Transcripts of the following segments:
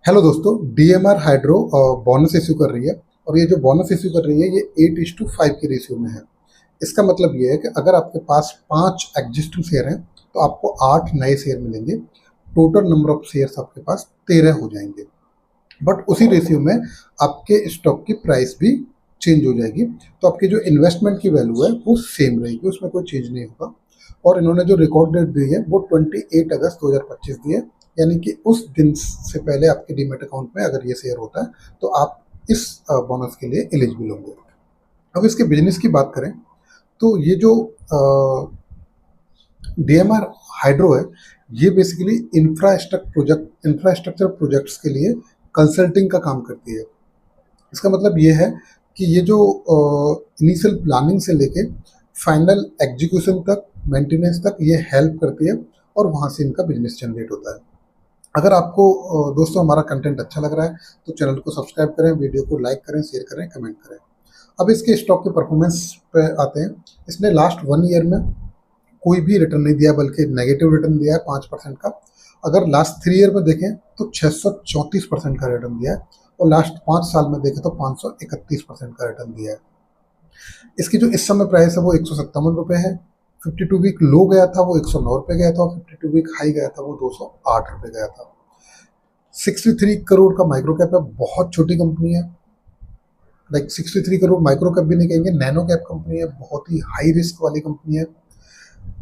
Hello दोस्तों, DMR hydro bonus issue कर रही है। और ये जो बोनस इश्यू कर रही है ये 8:5 के रेशियो में है। इसका मतलब ये है कि अगर आपके पास 5 एग्जिस्टिंग शेयर हैं तो आपको 8 नए शेयर मिलेंगे। टोटल नंबर ऑफ शेयर्स आपके पास 13 हो जाएंगे। बट उसी रेशियो में आपके स्टॉक की प्राइस भी चेंज हो जाएगी। तो आपकी जो इन्वेस्टमेंट की वैल्यू है वो सेम रहेगी, उसमें कोई चेंज नहीं होगा। और इन्होंने जो रिकॉर्ड डेट दी है वो 28 अगस्त 2025 दी है। यानी कि उस दिन से पहले आपके डीमेट अकाउंट में अगर ये शेयर होता है तो आप इस बोनस के लिए एलिजिबल होंगे। अब इसके बिजनेस की बात करें तो ये जो डीएमआर हाइड्रो है ये बेसिकली इंफ्रास्ट्रक्चर प्रोजेक्ट्स के लिए कंसल्टिंग का काम करती है। इसका मतलब ये है कि ये जो इनिशियल प्लानिंग से लेके फाइनल एग्जीक्यूशन तक, मेंटेनेंस तक ये हेल्प करती है और वहाँ से इनका बिजनेस जनरेट होता है। अगर आपको दोस्तों हमारा कंटेंट अच्छा लग रहा है तो चैनल को सब्सक्राइब करें, वीडियो को लाइक करें, शेयर करें, कमेंट करें। अब इसके स्टॉक के परफॉर्मेंस पे आते हैं। इसने लास्ट 1 ईयर में कोई भी रिटर्न नहीं दिया, बल्कि नेगेटिव रिटर्न दिया है 5% का। अगर लास्ट 3 ईयर में देखें तो 634% का रिटर्न दिया है। और लास्ट 5 साल में देखें तो 531% का रिटर्न दिया है। इसकी जो इस समय प्राइस है वो 157 रुपये है। 52 वीक लो गया था वो 109 रुपये गया था, और 52 वीक हाई गया था वो 208 रुपये गया था। 63 करोड़ का माइक्रो कैप है, बहुत छोटी कंपनी है। लाइक 63 करोड़ माइक्रो कैप भी नहीं कहेंगे, नैनो कैप कंपनी है, बहुत ही हाई रिस्क वाली कंपनी है।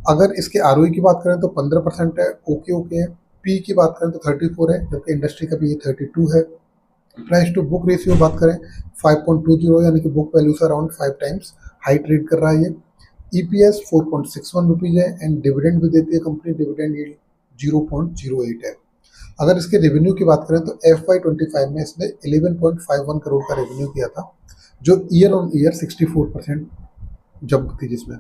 अगर इसके आरओई की बात करें तो 15% है, ओके ओके है। पी की बात करें तो 34 है, जबकि इंडस्ट्री का पी 32 है। प्राइस टू बुक रेशियो बात करें 5.20, यानी कि बुक वैल्यू से अराउंड 5 टाइम्स हाई ट्रेड कर रहा है ये। ईपीएस 4.61 रुपीज़ है, एंड डिविडेंड भी देती है कंपनी, डिविडेंड यील्ड 0.08 है। अगर इसके रेवेन्यू की बात करें तो FY25 में इसने 11.51 करोड़ का रेवेन्यू किया था, जो ईयर ऑन ईयर 64% जंप थी। जिसमें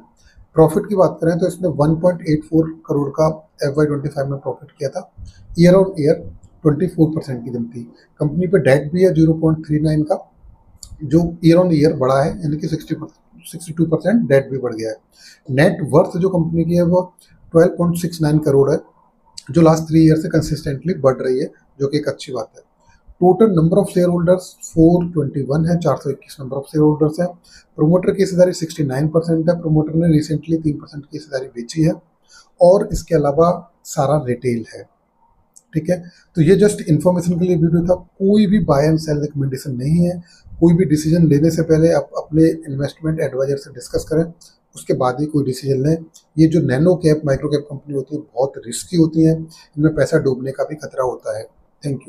प्रॉफिट की बात करें तो इसने 1.84 करोड़ का FY25 में प्रॉफिट किया था, ईयर ऑन ईयर 24% की जंप थी। कंपनी पे डेट भी है 0.39 का, जो ईयर ऑन ईयर बढ़ा है, यानी कि 62% डेट भी बढ़ गया है। नेट वर्थ जो कंपनी की है वो 12.69 करोड़ है, जो लास्ट 3 ईयर से कंसिस्टेंटली बढ़ रही है, जो कि एक अच्छी बात है। Total number of share holders 421 है, 421 नंबर ऑफ शेयर होल्डर्स है। प्रोमोटर की हिस्सेदारी 69% है, प्रोमोटर ने रिसेंटली 3% की हिस्सेदारी बेची है। और इसके अलावा सारा रिटेल है। ठीक है, तो ये जस्ट इन्फॉर्मेशन के लिए वीडियो था, कोई भी बाय एंड सेल रिकमेंडेशन नहीं है। कोई भी डिसीजन लेने से पहले आप अपने इन्वेस्टमेंट एडवाइजर से डिस्कस करें, उसके बाद ही कोई डिसीजन लें। ये जो nano cap, micro cap company होती है बहुत रिस्की होती हैं, इनमें पैसा डूबने का भी खतरा होता है। Thank you.